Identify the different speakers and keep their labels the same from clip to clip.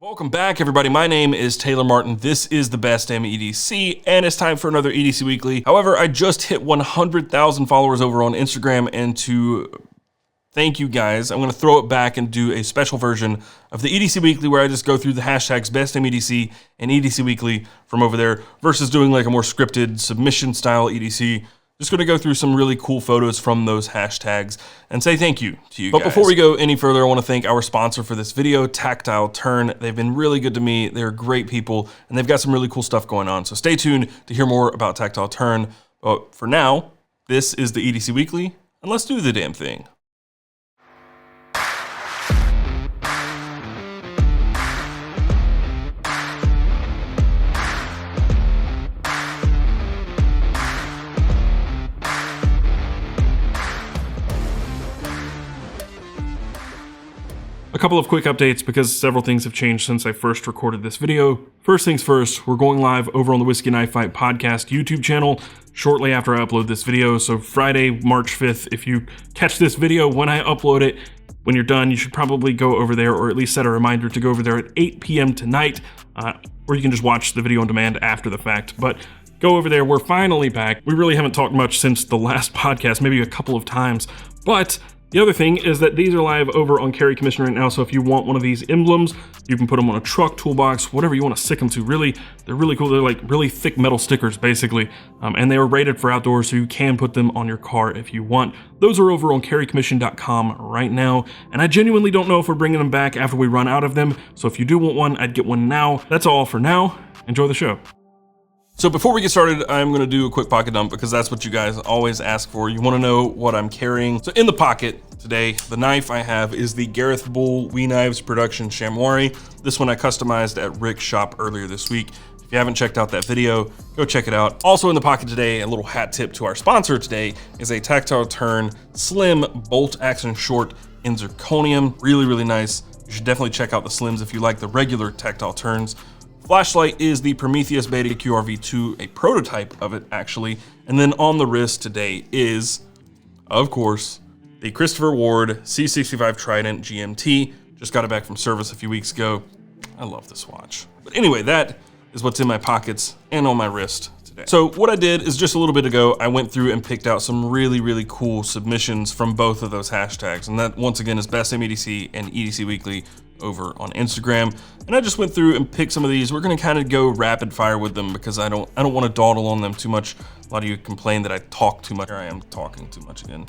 Speaker 1: Welcome back, everybody. My name is Taylor Martin. This is the best Damn EDC, and it's time for another EDC Weekly. However, I just hit 100,000 followers over on Instagram, and to thank you guys, I'm going to throw it back and do a special version of the EDC Weekly where I just go through the hashtags best Damn EDC and EDC Weekly from over there versus doing like a more scripted submission style EDC. Just going to go through some really cool photos from those hashtags and say thank you to you guys. But before we go any further, I want to thank our sponsor for this video, Tactile Turn. They've been really good to me. They're great people, and they've got some really cool stuff going on. So stay tuned to hear more about Tactile Turn. But for now, this is the EDC Weekly, and let's do the damn thing. A couple of quick updates because several things have changed since I first recorded this video. First things first, we're going live over on the Whiskey Knife Fight podcast YouTube channel shortly after I upload this video. So Friday, March 5th, if you catch this video when I upload it, when you're done, you should probably go over there, or at least set a reminder to go over there at 8 p.m. tonight, or you can just watch the video on demand after the fact. But go over there, we're finally back. We really haven't talked much since the last podcast, maybe a couple of times, but the other thing is that these are live over on Carry Commission right now, so if you want one of these emblems, you can put them on a truck, toolbox, whatever you want to stick them to. Really, they're really cool. They're like really thick metal stickers, basically, and they are rated for outdoors, so you can put them on your car if you want. Those are over on carrycommission.com right now, and I genuinely don't know if we're bringing them back after we run out of them, so if you do want one, I'd get one now. That's all for now. Enjoy the show. So before we get started, I'm going to do a quick pocket dump because that's what you guys always ask for. You want to know what I'm carrying. So in the pocket today, the knife I have is the Gareth Bull We Knives Production Chamois. This one I customized at Rick's shop earlier this week. If you haven't checked out that video, go check it out. Also in the pocket today, a little hat tip to our sponsor today is a Tactile Turn Slim Bolt Action Short in Zirconium. Really, really nice. You should definitely check out the Slims if you like the regular Tactile Turns. Flashlight is the Prometheus Beta QRV2, a prototype of it actually. And then on the wrist today is, of course, the Christopher Ward C65 Trident GMT. Just got it back from service a few weeks ago. I love this watch. But anyway, that is what's in my pockets and on my wrist today. So what I did is just a little bit ago, I went through and picked out some really, really cool submissions from both of those hashtags. And that once again is Best Damn EDC and EDC Weekly over on Instagram. And I just went through and picked some of these. We're gonna kind of go rapid fire with them because I don't want to dawdle on them too much. A lot of you complain that I talk too much. Here I am talking too much again.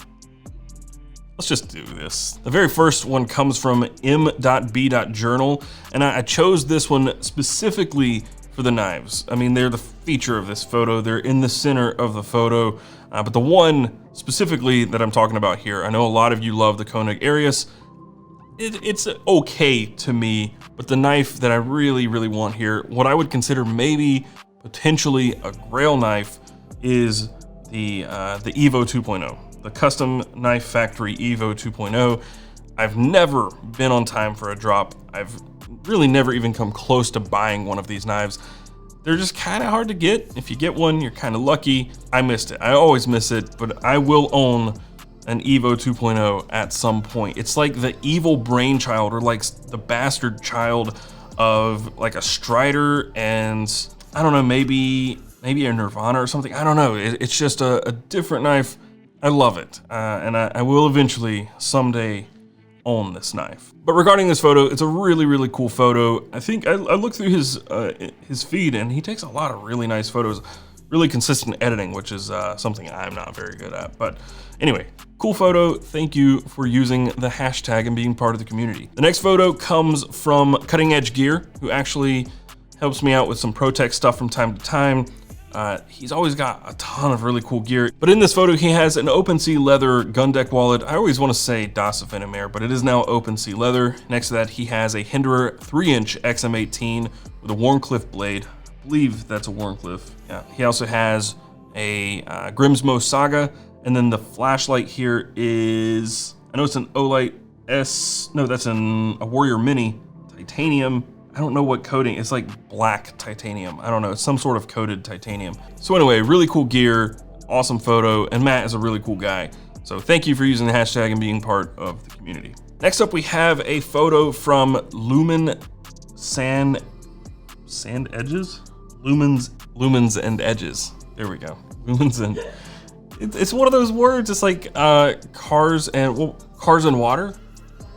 Speaker 1: Let's just do this. The very first one comes from m.b.journal, and I chose this one specifically for the knives. I mean, they're the feature of this photo. They're in the center of the photo, but the one specifically that I'm talking about here, I know a lot of you love the Koenig Arius. It's okay to me, but the knife that I really, really want here, what I would consider maybe potentially a grail knife, is the Evo 2.0, the Custom Knife Factory Evo 2.0. I've never been on time for a drop. I've really never even come close to buying one of these knives. They're just kind of hard to get. If you get one, you're kind of lucky. I missed it. I always miss it, but I will own an Evo 2.0 at some point. It's like the evil brainchild, or like the bastard child of like a Strider and I don't know, maybe a Nirvana or something. I don't know. It's just a different knife. I love it, and I will eventually someday own this knife. But regarding this photo, it's a really, really cool photo. I think I looked through his feed, and he takes a lot of really nice photos. Really consistent editing, which is something I'm not very good at. But anyway, cool photo. Thank you for using the hashtag and being part of the community. The next photo comes from Cutting Edge Gear, who actually helps me out with some ProTech stuff from time to time. He's always got a ton of really cool gear. But in this photo, he has an OpenSea leather gun deck wallet. I always want to say Das Venomare, but it is now OpenSea leather. Next to that, he has a Hinderer 3-inch XM18 with a Wharncliffe blade. I believe that's a Wharncliffe. Yeah. He also has a Grimsmo Saga, and then the flashlight here is, I know it's an Olight S, no, that's a Warrior Mini titanium. I don't know what coating, it's like black titanium. I don't know, it's some sort of coated titanium. So anyway, really cool gear, awesome photo, and Matt is a really cool guy. So thank you for using the hashtag and being part of the community. Next up, we have a photo from Lumen sand edges? Lumens and edges. There we go. Lumens and, it's one of those words. It's like cars and water.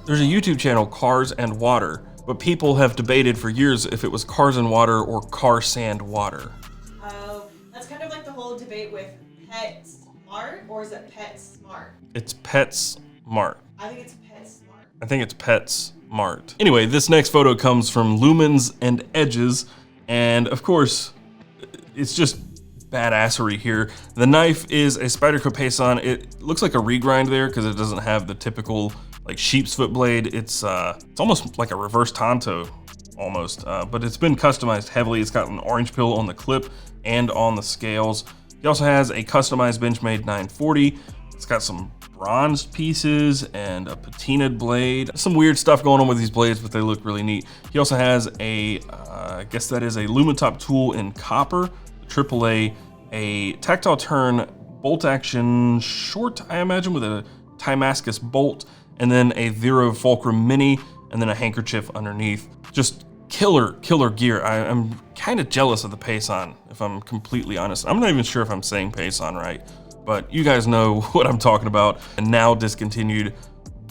Speaker 1: There's a YouTube channel, Cars and Water, but people have debated for years if it was cars and water or car sand water.
Speaker 2: Oh, that's kind of like the whole debate with Pet Smart, or is it Pet Smart?
Speaker 1: It's Pet Smart.
Speaker 2: I think it's Pet Smart.
Speaker 1: I think it's Pet Smart. Anyway, this next photo comes from Lumens and Edges, and of course, it's just badassery here. The knife is a Spyderco Payson. It looks like a regrind there because it doesn't have the typical like sheep's foot blade. It's almost like a reverse Tonto almost, but it's been customized heavily. It's got an orange peel on the clip and on the scales. He also has a customized Benchmade 940. It's got some bronzed pieces and a patinaed blade. Some weird stuff going on with these blades, but they look really neat. He also has a, I guess that is a Lumitop tool in copper, AAA, a tactile turn bolt action short, I imagine, with a Timascus bolt, and then a Vero Fulcrum Mini, and then a handkerchief underneath. Just killer gear. I'm kind of jealous of the Payson, if I'm completely honest. I'm not even sure if I'm saying Payson right, but you guys know what I'm talking about. And now discontinued,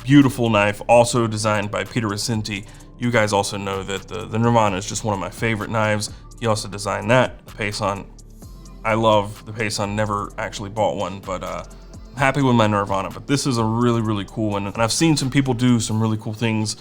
Speaker 1: beautiful knife, also designed by Peter Riccinti. You guys also know that the Nirvana is just one of my favorite knives. He also designed that, the Payson. I love the Payson, never actually bought one, but happy with my Nirvana. But this is a really cool one, and I've seen some people do some really cool things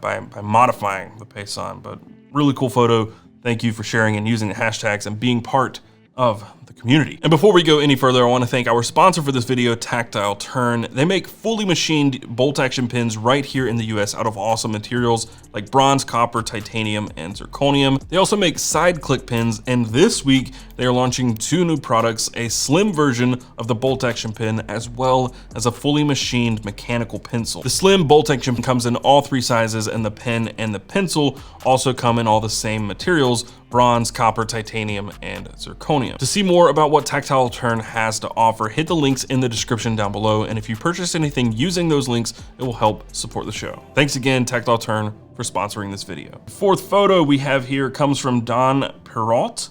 Speaker 1: by modifying the Payson. But really cool photo. Thank you for sharing and using the hashtags and being part of the community. And before we go any further, I want to thank our sponsor for this video, Tactile Turn. They make fully machined bolt action pins right here in the US out of awesome materials like bronze, copper, titanium, and zirconium. They also make side click pins, and this week they are launching 2 new products, a slim version of the bolt action pin as well as a fully machined mechanical pencil. The slim bolt action comes in all 3 sizes, and the pen and the pencil also come in all the same materials: bronze, copper, titanium, and zirconium. To see more about what Tactile Turn has to offer, hit the links in the description down below, and if you purchase anything using those links, it will help support the show. Thanks again, Tactile Turn, for sponsoring this video. The 4th photo we have here comes from Don Perrault,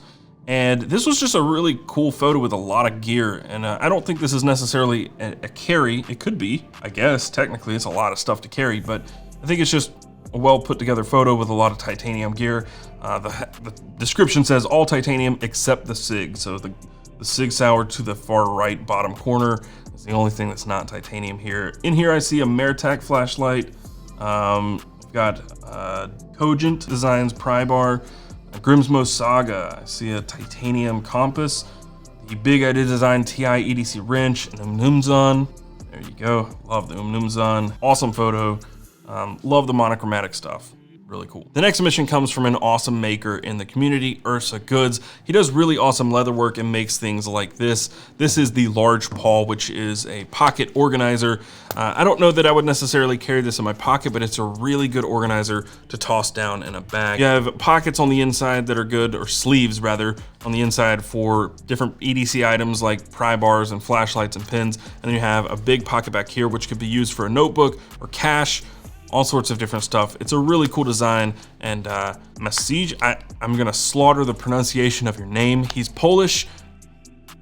Speaker 1: and this was just a really cool photo with a lot of gear, and I don't think this is necessarily a carry. It could be, I guess. Technically, it's a lot of stuff to carry, but I think it's just a well put together photo with a lot of titanium gear. The description says all titanium except the SIG. So the SIG Sauer to the far right bottom corner is the only thing that's not titanium here. In here I see a Mertac flashlight. We've got Cogent Designs pry bar, a Grimsmo Saga. I see a titanium compass, the Big Idea Design TI EDC wrench, and Umnumzon. There you go. Love the Umnumzon. Awesome photo. Love the monochromatic stuff. Really cool. The next submission comes from an awesome maker in the community, Ursa Goods. He does really awesome leather work and makes things like this. This is the Large Paw, which is a pocket organizer. I don't know that I would necessarily carry this in my pocket, but it's a really good organizer to toss down in a bag. You have pockets on the inside that are good, or sleeves rather, on the inside for different EDC items like pry bars and flashlights and pins. And then you have a big pocket back here, which could be used for a notebook or cash, all sorts of different stuff. It's a really cool design, and Masij, I'm gonna slaughter the pronunciation of your name. He's Polish.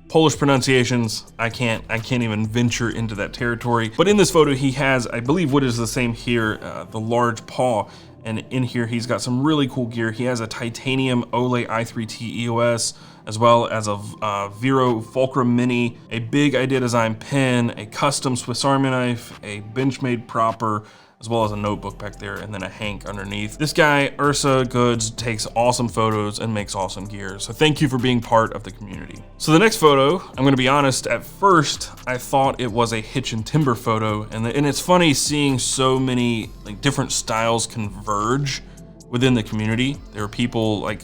Speaker 1: Polish pronunciations, I can't even venture into that territory. But in this photo, he has, I believe what is the same here, the Large Paw. And in here, he's got some really cool gear. He has a titanium Olay i3T EOS, as well as a Vero Fulcrum Mini, a Big Idea Design pen, a custom Swiss Army knife, a Benchmade propper, as well as a notebook back there, and then a hank underneath. This guy, Ursa Goods, takes awesome photos and makes awesome gear. So thank you for being part of the community. So the next photo, I'm gonna be honest, at first, I thought it was a Hitch and Timber photo. And it's funny seeing so many like different styles converge within the community. There are people like,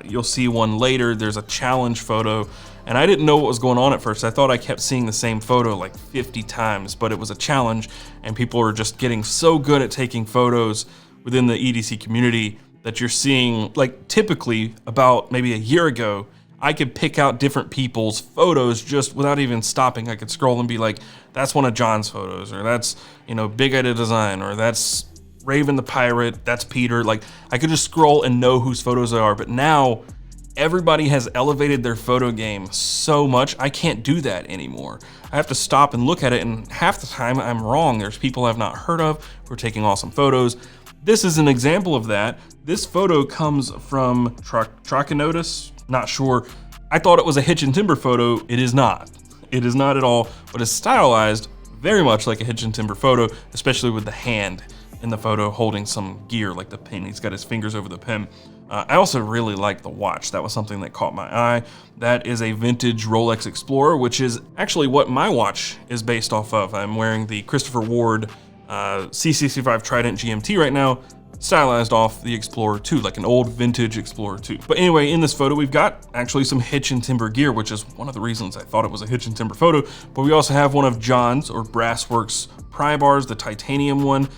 Speaker 1: you'll see one later, there's a challenge photo, and I didn't know what was going on at first. I thought I kept seeing the same photo like 50 times, but it was a challenge, and people are just getting so good at taking photos within the EDC community that you're seeing, like typically about maybe a year ago, I could pick out different people's photos just without even stopping. I could scroll and be like, that's one of John's photos, or that's, you know, Big Idea Design, or that's Raven the Pirate, that's Peter. Like, I could just scroll and know whose photos they are, but now everybody has elevated their photo game so much, I can't do that anymore. I have to stop and look at it, and half the time I'm wrong. There's people I've not heard of who are taking awesome photos. This is an example of that. This photo comes from Trachinotis, not sure. I thought it was a Hitch and Timber photo. It is not. It is not at all, but it's stylized very much like a Hitch and Timber photo, especially with the hand in the photo holding some gear like the pin. He's got his fingers over the pin. I also really like the watch. That was something that caught my eye. That is a vintage Rolex Explorer, which is actually what my watch is based off of. I'm wearing the Christopher Ward C65 Trident GMT right now, stylized off the Explorer 2, like an old vintage Explorer 2. But anyway, in this photo, we've got actually some Hitch and Timber gear, which is one of the reasons I thought it was a Hitch and Timber photo. But we also have one of John's, or Brassworks, pry bars, the titanium one.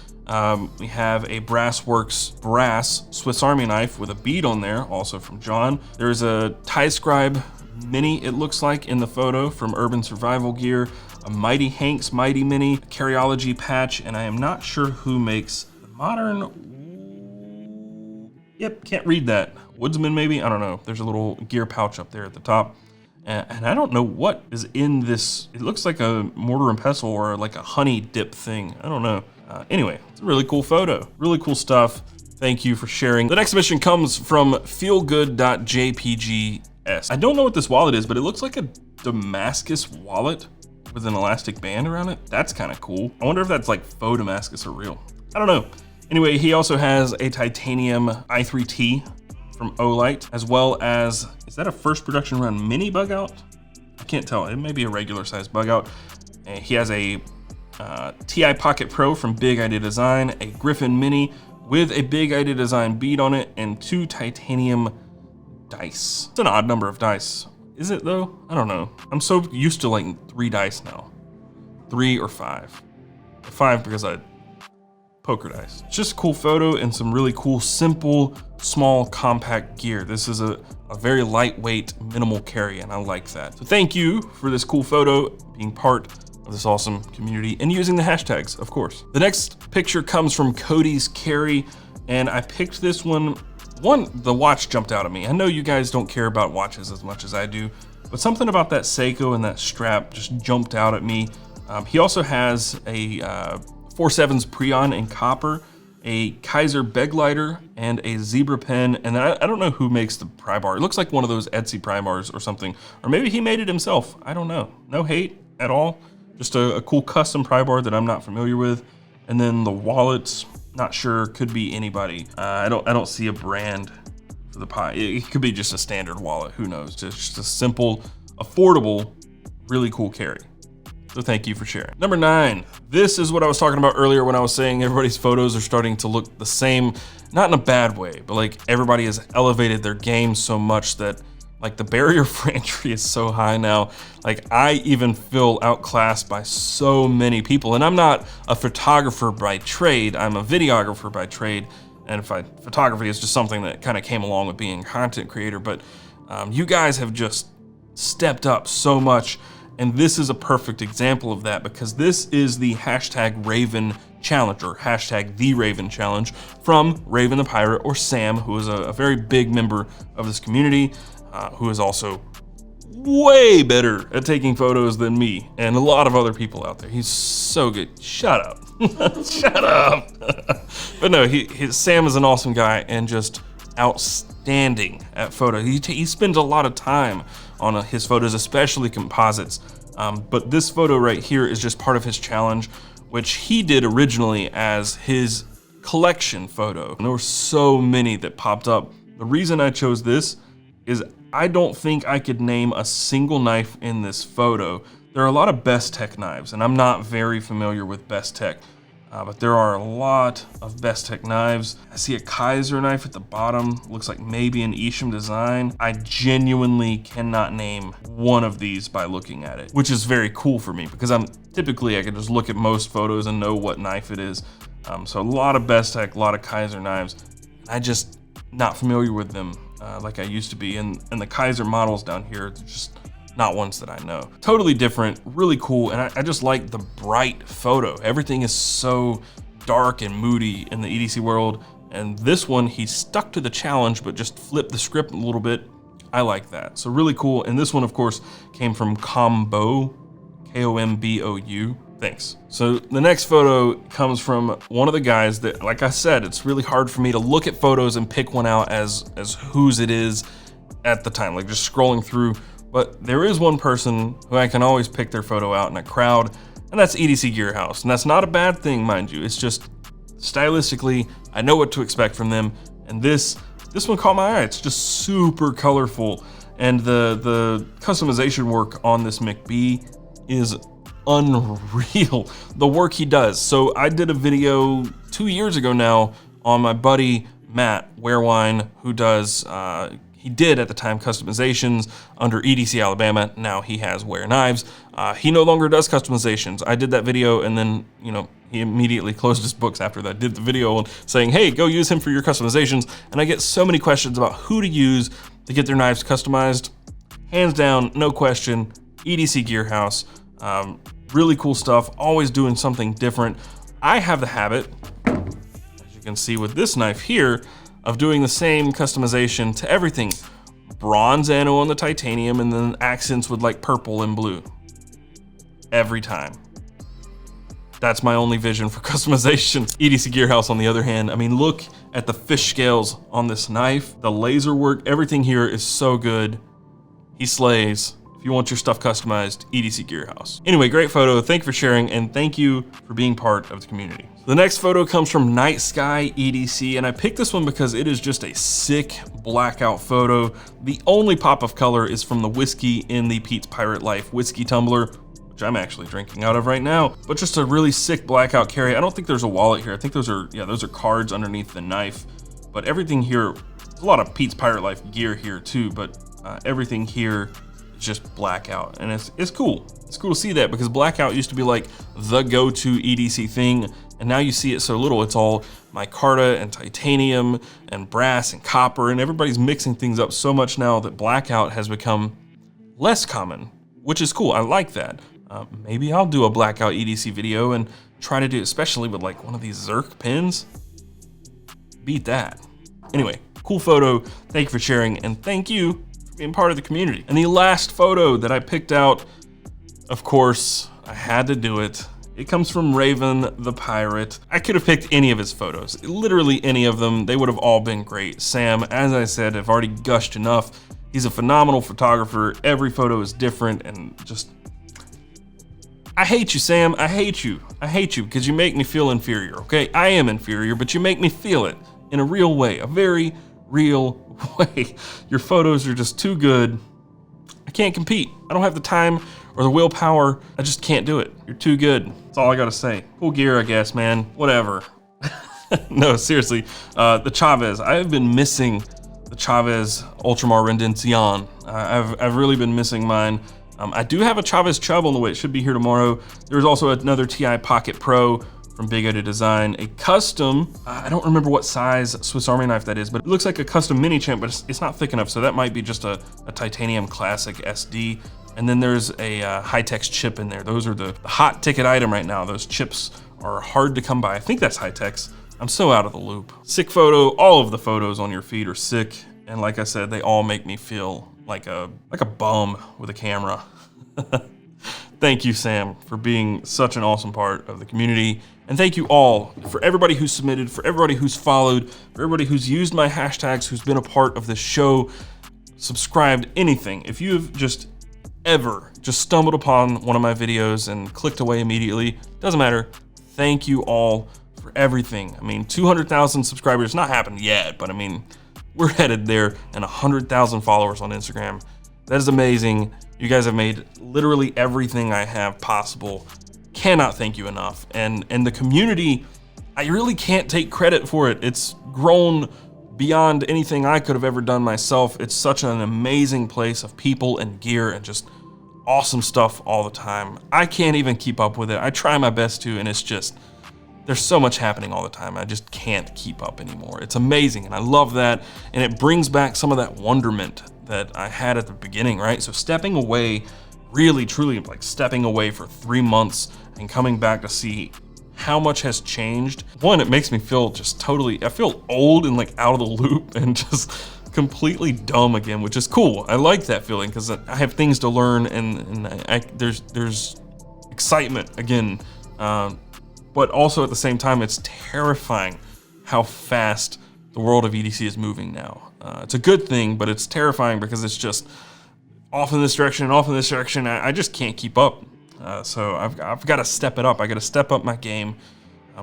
Speaker 1: We have a Brassworks brass Swiss Army knife with a bead on there, also from John. There's a Tie Scribe Mini, it looks like, in the photo from Urban Survival Gear, a Mighty Hanks Mighty Mini, a Carryology patch, and I am not sure who makes the modern, yep, can't read that. Woodsman maybe, I don't know. There's a little gear pouch up there at the top. And I don't know what is in this. It looks like a mortar and pestle or like a honey dip thing. I don't know. Anyway, it's a really cool photo. Really cool stuff. Thank you for sharing. The next submission comes from feelgood.jpgs. I don't know what this wallet is, but it looks like a Damascus wallet with an elastic band around it. That's kind of cool. I wonder if that's like faux Damascus or real. I don't know. Anyway, he also has a titanium i3T from Olight, as well as, is that a first production run mini bug out? I can't tell. It may be a regular size bug out. And he has a TI Pocket Pro from Big Idea Design, a Griffin Mini with a Big Idea Design bead on it, and 2 titanium dice. It's an odd number of dice. Is it though? I don't know. I'm so used to like 3 dice now. 3 or 5. 5 because I poker dice. It's just a cool photo and some really cool, simple, small, compact gear. This is a very lightweight, minimal carry, and I like that. So thank you for this cool photo, being part of this awesome community, and using the hashtags, of course. The next picture comes from Cody's Carry, and I picked this one. The watch jumped out at me. I know you guys don't care about watches as much as I do, but something about that Seiko and that strap just jumped out at me. He also has a 4.7's Preon in copper, a Kaiser Beglighter, and a Zebra pen. And I don't know who makes the pry bar. It looks like one of those Etsy pry bars or something. Or maybe he made it himself. I don't know. No hate at all. Just a cool custom pry bar that I'm not familiar with. And then the wallets, not sure, could be anybody. I don't see a brand for the pie. It could be just a standard wallet. Who knows? Just a simple, affordable, really cool carry. So thank you for sharing. Number 9, this is what I was talking about earlier when I was saying everybody's photos are starting to look the same, not in a bad way, but like everybody has elevated their game so much that like the barrier for entry is so high now. Like I even feel outclassed by so many people, and I'm not a photographer by trade, I'm a videographer by trade. And photography is just something that kind of came along with being a content creator, but you guys have just stepped up so much. And this is a perfect example of that, because this is the hashtag Raven Challenge, or hashtag the Raven Challenge, from Raven the Pirate, or Sam, who is a very big member of this community, who is also way better at taking photos than me and a lot of other people out there. He's so good. Shut up. Shut up. But no, Sam is an awesome guy and just outstanding at photo. He spends a lot of time on his photos, especially composites. But this photo right here is just part of his challenge, which he did originally as his collection photo. And there were so many that popped up. The reason I chose this is I don't think I could name a single knife in this photo. There are a lot of Best Tech knives, and I'm not very familiar with Best Tech. But there are a lot of Best Tech knives. I see a Kaiser knife at the bottom. Looks like maybe an Isham design. I genuinely cannot name one of these by looking at it, which is very cool for me because I can just look at most photos and know what knife it is. So a lot of Best Tech, a lot of Kaiser knives. I just not familiar with them like I used to be. And the Kaiser models down here, they're just not ones that I know. Totally different, really cool, and I just like the bright photo. Everything is so dark and moody in the EDC world. And this one, he stuck to the challenge, but just flipped the script a little bit. I like that. So really cool. And this one, of course, came from Combo, Kombou. Thanks. So the next photo comes from one of the guys that, like I said, it's really hard for me to look at photos and pick one out as whose it is at the time, like just scrolling through. But there is one person who I can always pick their photo out in a crowd, and that's EDC Gear House. And that's not a bad thing, mind you. It's just stylistically, I know what to expect from them. And this one caught my eye. It's just super colorful. And the customization work on this McB is unreal, the work he does. So I did a video 2 years ago now on my buddy Matt Warewine, who does he did at the time customizations under EDC Alabama. Now he has Wear Knives. He no longer does customizations. I did that video, and then he immediately closed his books after that. I did the video saying, hey, go use him for your customizations. And I get so many questions about who to use to get their knives customized. Hands down, no question, EDC Gear House. Really cool stuff, always doing something different. I have the habit, as you can see with this knife here, of doing the same customization to everything. Bronze anno on the titanium, and then accents with like purple and blue. Every time. That's my only vision for customization. EDC Gear House, on the other hand, I mean, look at the fish scales on this knife, the laser work, everything here is so good. He slays. If you want your stuff customized, EDC Gear House. Anyway, great photo. Thank you for sharing, and thank you for being part of the community. The next photo comes from Night Sky EDC, and I picked this one because it is just a sick blackout photo. The only pop of color is from the whiskey in the Pete's Pirate Life whiskey tumbler, which I'm actually drinking out of right now, but just a really sick blackout carry. I don't think there's a wallet here. I think those are cards underneath the knife, but everything here, there's a lot of Pete's Pirate Life gear here too, but everything here just blackout, and it's cool. It's cool to see that, because blackout used to be like the go-to EDC thing, and now you see it so little. It's all micarta and titanium and brass and copper, and everybody's mixing things up so much now that blackout has become less common, which is cool. I like that. Maybe I'll do a blackout EDC video and try to do it, especially with like one of these Zerk pins. Beat that. Anyway, cool photo. Thank you for sharing, and thank you being part of the community. And the last photo that I picked out, of course, I had to do it. It comes from Raven the Pirate. I could have picked any of his photos, literally any of them. They would have all been great. Sam, as I said, I've already gushed enough. He's a phenomenal photographer. Every photo is different, and just, I hate you, Sam. I hate you. I hate you because you make me feel inferior, okay? I am inferior, but you make me feel it in a real way, a very real way. Your photos are just too good. I can't compete. I don't have the time or the willpower. I just can't do it. You're too good. That's all I gotta say. Cool gear, I guess, man. Whatever. No, seriously. The Chavez. I have been missing the Chavez Ultramar Rendincion. I've really been missing mine. I do have a Chavez Chub on the way. It should be here tomorrow. There's also another TI Pocket Pro from Big O to Design, a custom, I don't remember what size Swiss Army knife that is, but it looks like a custom mini champ, but it's not thick enough, so that might be just a titanium classic SD. And then there's a High-Tech's chip in there. Those are the hot ticket item right now. Those chips are hard to come by. I think that's High-Tech's. I'm so out of the loop. Sick photo. All of the photos on your feed are sick, and like I said, they all make me feel like a bum with a camera. Thank you, Sam, for being such an awesome part of the community. And thank you all, for everybody who's submitted, for everybody who's followed, for everybody who's used my hashtags, who's been a part of this show, subscribed, anything. If you've just ever stumbled upon one of my videos and clicked away immediately, doesn't matter. Thank you all for everything. I mean, 200,000 subscribers, not happened yet, but I mean, we're headed there, and 100,000 followers on Instagram. That is amazing. You guys have made literally everything I have possible. Cannot thank you enough. And the community, I really can't take credit for it. It's grown beyond anything I could have ever done myself. It's such an amazing place of people and gear and just awesome stuff all the time. I can't even keep up with it. I try my best to, and it's just, there's so much happening all the time. I just can't keep up anymore. It's amazing, and I love that. And it brings back some of that wonderment that I had at the beginning, right? So stepping away, really, truly like stepping away for 3 months and coming back to see how much has changed. One, it makes me feel just totally, I feel old and like out of the loop and just completely dumb again, which is cool. I like that feeling because I have things to learn and there's excitement again. But also at the same time, it's terrifying how fast the world of EDC is moving now. It's a good thing, but it's terrifying because it's just off in this direction and off in this direction. I just can't keep up. So I've got to step it up. I got to step up my game.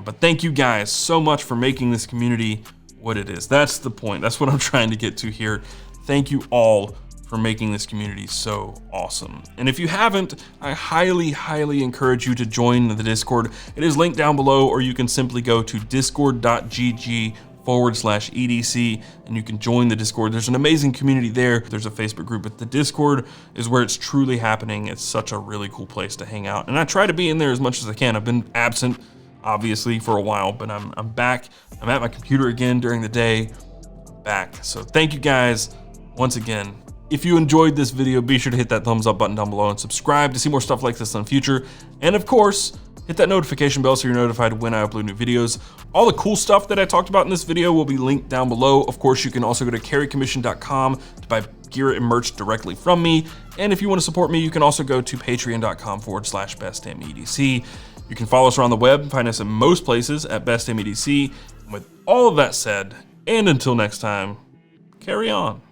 Speaker 1: But thank you guys so much for making this community what it is. That's the point. That's what I'm trying to get to here. Thank you all for making this community so awesome. And if you haven't, I highly, highly encourage you to join the Discord. It is linked down below, or you can simply go to discord.gg/EDC and you can join the Discord. There's an amazing community there. There's a Facebook group, but the Discord is where it's truly happening. It's such a really cool place to hang out. And I try to be in there as much as I can. I've been absent, obviously, for a while, but I'm back. I'm at my computer again during the day. I'm back. So thank you guys once again. If you enjoyed this video, be sure to hit that thumbs up button down below and subscribe to see more stuff like this in the future. And of course, hit that notification bell so you're notified when I upload new videos. All the cool stuff that I talked about in this video will be linked down below. Of course, you can also go to carrycommission.com to buy gear and merch directly from me. And if you want to support me, you can also go to patreon.com/bestdamnedc. You can follow us around the web and find us in most places at bestdamnedc. And with all of that said, and until next time, carry on.